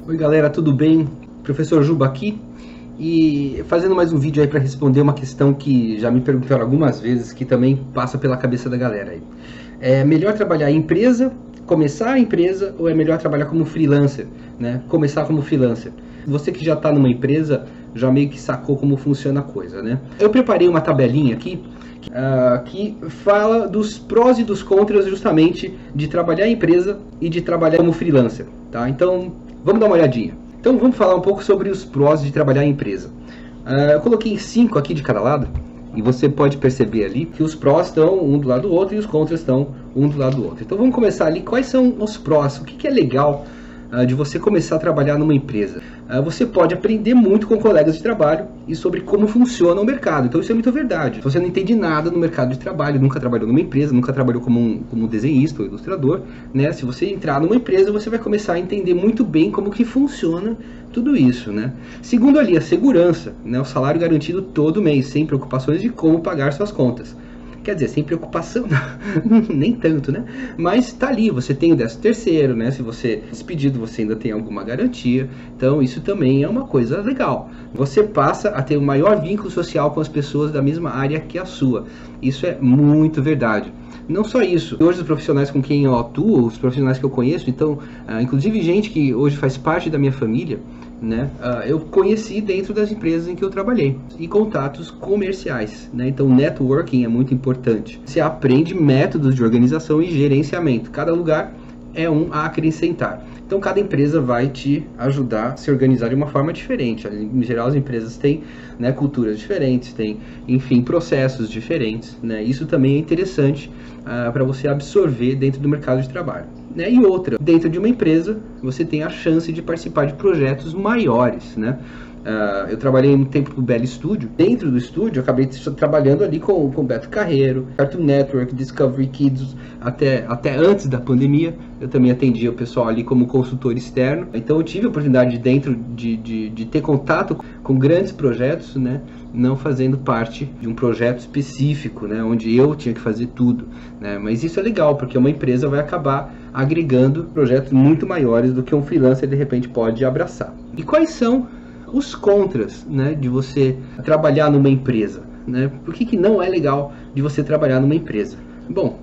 Oi galera, tudo bem? Professor Juba aqui e fazendo mais um vídeo aí para responder uma questão que já me perguntaram algumas vezes, que também passa pela cabeça da galera aí. É melhor trabalhar em empresa, começar a empresa, ou é melhor trabalhar como freelancer, né? Começar como freelancer. Você que já está numa empresa já meio que sacou como funciona a coisa, né? Eu preparei uma tabelinha aqui que fala dos prós e dos contras justamente de trabalhar em empresa e de trabalhar como freelancer, tá? Então vamos dar uma olhadinha. Então vamos falar um pouco sobre os prós de trabalhar em empresa. Eu coloquei 5 aqui de cada lado e você pode perceber ali que os prós estão um do lado do outro e os contras estão um do lado do outro. Então vamos começar ali. Quais são os prós? O que é legal de você começar a trabalhar numa empresa? Você pode aprender muito com colegas de trabalho e sobre como funciona o mercado. Então isso é muito verdade. Se você não entende nada no mercado de trabalho, nunca trabalhou numa empresa, nunca trabalhou como desenhista ou ilustrador, né? Se você entrar numa empresa, você vai começar a entender muito bem como que funciona tudo isso, né? Segundo ali, a segurança, né? O salário garantido todo mês, sem preocupações de como pagar suas contas. Quer dizer, sem preocupação, nem tanto, né? Mas tá ali, você tem o 13º, né? Se você é despedido, você ainda tem alguma garantia. Então isso também é uma coisa legal. Você passa a ter um maior vínculo social com as pessoas da mesma área que a sua. Isso é muito verdade. Não só isso, hoje os profissionais com quem eu atuo, os profissionais que eu conheço, então, inclusive gente que hoje faz parte da minha família, né, eu conheci dentro das empresas em que eu trabalhei, e contatos comerciais, né? Então networking é muito importante. Você aprende métodos de organização e gerenciamento, cada lugar é um a acrescentar. Então cada empresa vai te ajudar a se organizar de uma forma diferente. Em geral as empresas têm, né, culturas diferentes, têm, enfim, processos diferentes, né? Isso também é interessante para você absorver dentro do mercado de trabalho, né? E outra, dentro de uma empresa você tem a chance de participar de projetos maiores, né? Eu trabalhei um tempo no Bell Studio. Dentro do estúdio eu acabei trabalhando ali com Beto Carreiro, Cartoon Network, Discovery Kids, até antes da pandemia. Eu também atendia o pessoal ali como consultor externo. Então eu tive a oportunidade dentro de ter contato com grandes projetos, né? Não fazendo parte de um projeto específico, né? Onde eu tinha que fazer tudo, né? Mas isso é legal, porque uma empresa vai acabar agregando projetos muito maiores do que um freelancer de repente pode abraçar. E quais são os contras, né, de você trabalhar numa empresa, né? Por que não é legal de você trabalhar numa empresa? Bom,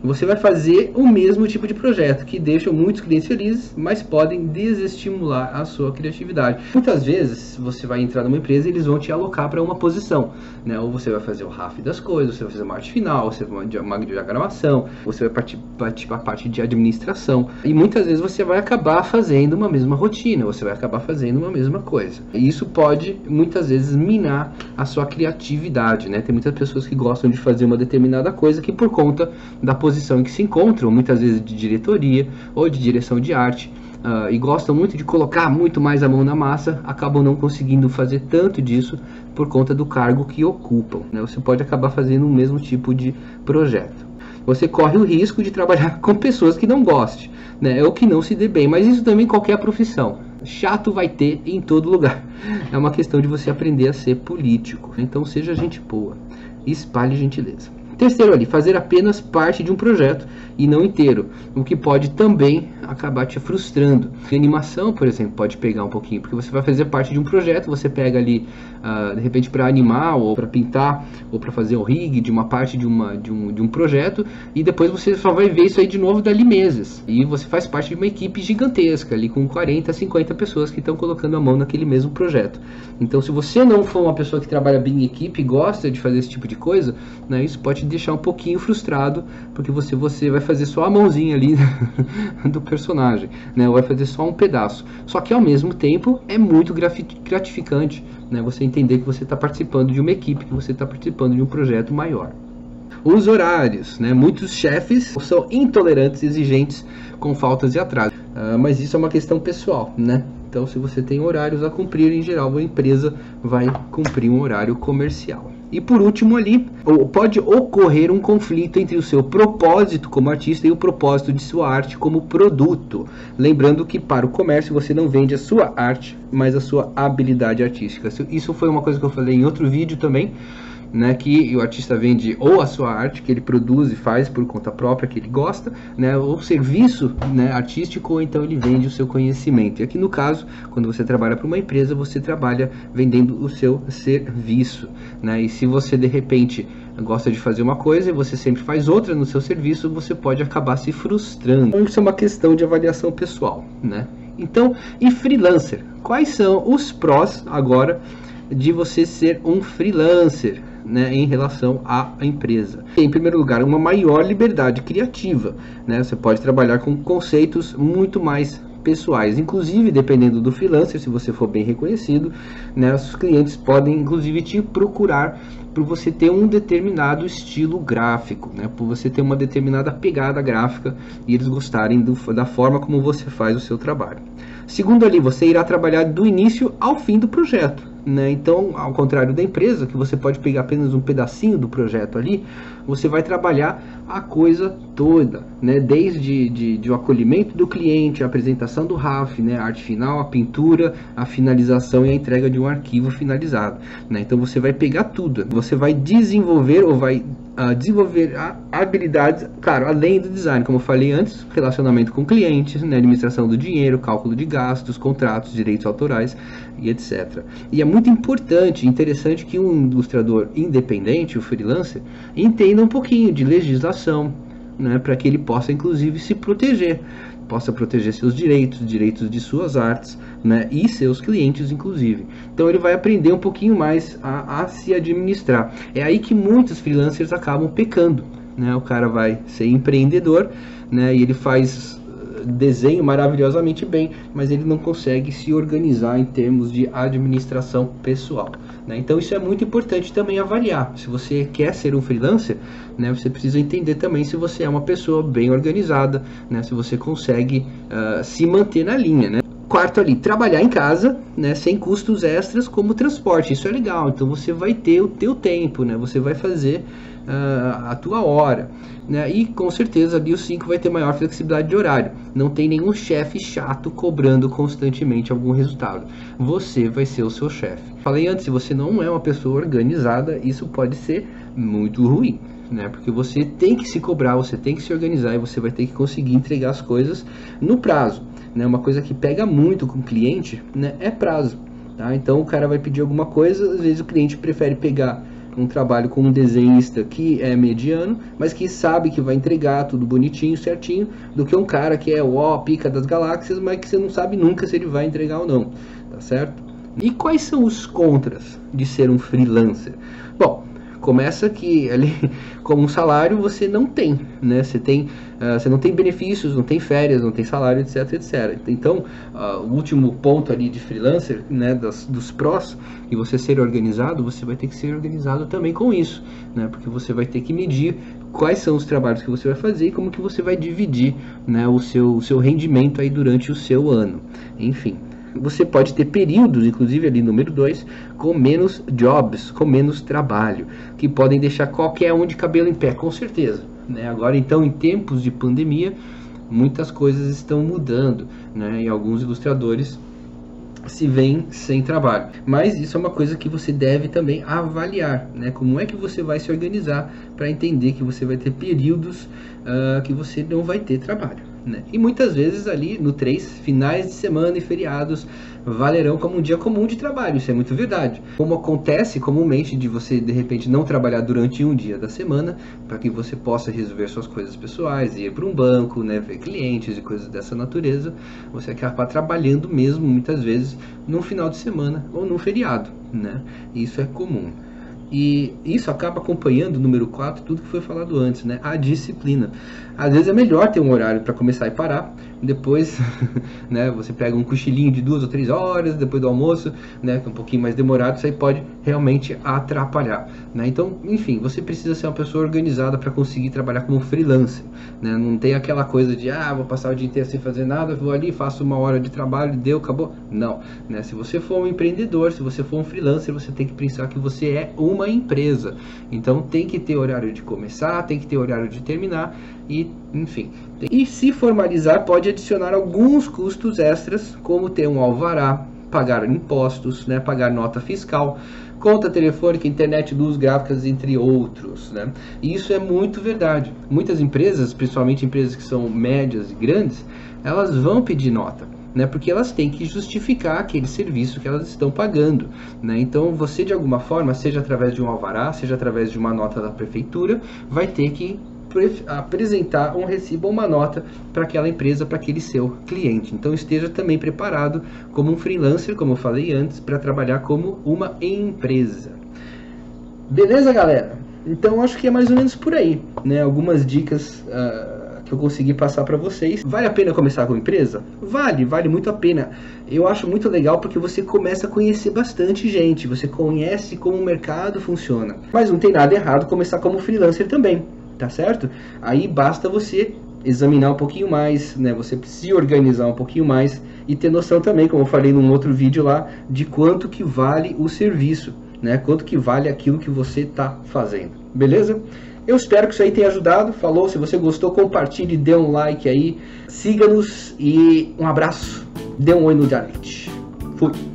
você vai fazer o mesmo tipo de projeto que deixam muitos clientes felizes, mas podem desestimular a sua criatividade. Muitas vezes você vai entrar numa empresa e eles vão te alocar para uma posição, né? Ou você vai fazer o RAF das coisas, você vai fazer uma arte final, você vai fazer uma diagramação, você vai partir para a parte de administração. E muitas vezes você vai acabar fazendo uma mesma rotina, você vai acabar fazendo uma mesma coisa. E isso pode muitas vezes minar a sua criatividade, né? Tem muitas pessoas que gostam de fazer uma determinada coisa que por conta da posição em que se encontram, muitas vezes de diretoria ou de direção de arte, e gostam muito de colocar muito mais a mão na massa, acabam não conseguindo fazer tanto disso por conta do cargo que ocupam, né? Você pode acabar fazendo o mesmo tipo de projeto. Você corre o risco de trabalhar com pessoas que não gostem, né? Ou que não se dê bem, mas isso também em qualquer profissão. Chato vai ter em todo lugar. É uma questão de você aprender a ser político. Então seja gente boa, espalhe gentileza. Terceiro ali, fazer apenas parte de um projeto e não inteiro, o que pode também acabar te frustrando. A animação, por exemplo, pode pegar um pouquinho, porque você vai fazer parte de um projeto, você pega ali, de repente, para animar, ou para pintar, ou para fazer o rig de uma parte de um projeto, e depois você só vai ver isso aí de novo dali meses. E você faz parte de uma equipe gigantesca, ali com 40, 50 pessoas que estão colocando a mão naquele mesmo projeto. Então, se você não for uma pessoa que trabalha bem em equipe e gosta de fazer esse tipo de coisa, né, isso pode deixar um pouquinho frustrado, porque você vai fazer só a mãozinha ali do personagem, né? Ou vai fazer só um pedaço. Só que ao mesmo tempo é muito gratificante, né? Você entender que você está participando de uma equipe, que você está participando de um projeto maior. Os horários, né? Muitos chefes são intolerantes e exigentes com faltas e atrasos, mas isso é uma questão pessoal, né? Então, se você tem horários a cumprir, em geral a empresa vai cumprir um horário comercial. E por último ali, pode ocorrer um conflito entre o seu propósito como artista e o propósito de sua arte como produto. Lembrando que para o comércio você não vende a sua arte, mas a sua habilidade artística. Isso foi uma coisa que eu falei em outro vídeo também, né, que o artista vende ou a sua arte que ele produz e faz por conta própria, que ele gosta, né, ou serviço, né, artístico, ou então ele vende o seu conhecimento. E aqui no caso, quando você trabalha para uma empresa, você trabalha vendendo o seu serviço, né, e se você de repente gosta de fazer uma coisa e você sempre faz outra no seu serviço, você pode acabar se frustrando. Então, isso é uma questão de avaliação pessoal, né? Então, e freelancer? Quais são os prós agora de você ser um freelancer, né, em relação à empresa? Em primeiro lugar, uma maior liberdade criativa, né? Você pode trabalhar com conceitos muito mais pessoais, inclusive dependendo do freelancer, se você for bem reconhecido, né, os clientes podem inclusive te procurar por você ter um determinado estilo gráfico, né, por você ter uma determinada pegada gráfica e eles gostarem da forma como você faz o seu trabalho. Segundo ali, você irá trabalhar do início ao fim do projeto, né? Então, ao contrário da empresa, que você pode pegar apenas um pedacinho do projeto ali, você vai trabalhar a coisa toda, né? Desde o acolhimento do cliente, a apresentação do RAF, né? A arte final, a pintura, a finalização e a entrega de um arquivo finalizado, né? Então você vai pegar tudo, você vai desenvolver ou vai desenvolver habilidades, claro, além do design, como eu falei antes, relacionamento com clientes, né? Administração do dinheiro, cálculo de gastos, contratos, direitos autorais e etc. E é muito importante, interessante que um ilustrador independente, o freelancer, entenda um pouquinho de legislação, né, para que ele possa inclusive se proteger, possa proteger seus direitos, direitos de suas artes, né, e seus clientes inclusive. Então ele vai aprender um pouquinho mais a se administrar. É aí que muitos freelancers acabam pecando, né? O cara vai ser empreendedor, né, e ele faz desenho maravilhosamente bem, mas ele não consegue se organizar em termos de administração pessoal, né? Então isso é muito importante também avaliar. Se você quer ser um freelancer, né, você precisa entender também se você é uma pessoa bem organizada, né, se você consegue se manter na linha, né? Quarto ali, trabalhar em casa, né, sem custos extras como transporte. Isso é legal, então você vai ter o teu tempo, né, você vai fazer a tua hora, né, e com certeza ali o 5 vai ter maior flexibilidade de horário. Não tem nenhum chefe chato cobrando constantemente algum resultado. Você vai ser o seu chefe. Falei antes, se você não é uma pessoa organizada, isso pode ser muito ruim, né, porque você tem que se cobrar, você tem que se organizar e você vai ter que conseguir entregar as coisas no prazo, né? Uma coisa que pega muito com o cliente, né, é prazo, tá? Então o cara vai pedir alguma coisa, às vezes o cliente prefere pegar um trabalho com um desenhista que é mediano, mas que sabe que vai entregar tudo bonitinho, certinho, do que um cara que é o pica das galáxias, mas que você não sabe nunca se ele vai entregar ou não, tá certo? E quais são os contras de ser um freelancer? Bom, começa que ali, como um salário você não tem, né? Você não tem benefícios, não tem férias, não tem salário, etc, etc. Então, o último ponto ali de freelancer, né, dos prós, e você ser organizado, você vai ter que ser organizado também com isso, né? Porque você vai ter que medir quais são os trabalhos que você vai fazer e como que você vai dividir, né, o seu rendimento aí durante o seu ano. Enfim. Você pode ter períodos, inclusive ali número 2, com menos jobs, com menos trabalho, que podem deixar qualquer um de cabelo em pé, com certeza, né? Agora então, em tempos de pandemia, muitas coisas estão mudando, né? E alguns ilustradores se veem sem trabalho, mas isso é uma coisa que você deve também avaliar, né? Como é que você vai se organizar para entender que você vai ter períodos que você não vai ter trabalho, né? E muitas vezes ali no 3, finais de semana e feriados valerão como um dia comum de trabalho, isso é muito verdade. Como acontece comumente de você de repente não trabalhar durante um dia da semana, para que você possa resolver suas coisas pessoais, ir para um banco, né, ver clientes e coisas dessa natureza, você acaba trabalhando mesmo muitas vezes no final de semana ou no feriado, né? Isso é comum. E isso acaba acompanhando, número 4, tudo que foi falado antes, né? A disciplina. Às vezes é melhor ter um horário para começar e parar, depois, né, você pega um cochilinho de 2 ou 3 horas, depois do almoço, né, que é um pouquinho mais demorado, isso aí pode realmente atrapalhar, né? Então, enfim, você precisa ser uma pessoa organizada para conseguir trabalhar como freelancer, né? Não tem aquela coisa de, vou passar o dia inteiro sem fazer nada, vou ali, faço uma hora de trabalho, deu, acabou. Não, né? Se você for um empreendedor, se você for um freelancer, você tem que pensar que você é uma empresa, então tem que ter horário de começar, tem que ter horário de terminar e, enfim. E se formalizar pode adicionar alguns custos extras, como ter um alvará, pagar impostos, né, pagar nota fiscal, conta telefônica, internet, luz, gráficas, entre outros, né? E isso é muito verdade. Muitas empresas, principalmente empresas que são médias e grandes, elas vão pedir nota, né? Porque elas têm que justificar aquele serviço que elas estão pagando, né? Então você, de alguma forma, seja através de um alvará, seja através de uma nota da prefeitura, vai ter que apresentar um recibo ou uma nota para aquela empresa, para aquele seu cliente. Então esteja também preparado como um freelancer, como eu falei antes, para trabalhar como uma empresa. Beleza, galera? Então acho que é mais ou menos por aí, né? Algumas dicas que eu consegui passar para vocês. Vale a pena começar com empresa? Vale muito a pena. Eu acho muito legal porque você começa a conhecer bastante gente, você conhece como o mercado funciona. Mas não tem nada errado começar como freelancer também, tá certo? Aí basta você examinar um pouquinho mais, né? Você se organizar um pouquinho mais e ter noção também, como eu falei num outro vídeo lá, de quanto que vale o serviço, né? Quanto que vale aquilo que você está fazendo, beleza? Eu espero que isso aí tenha ajudado. Falou, se você gostou, compartilhe, dê um like aí, siga-nos e um abraço, dê um oi no direct. Fui!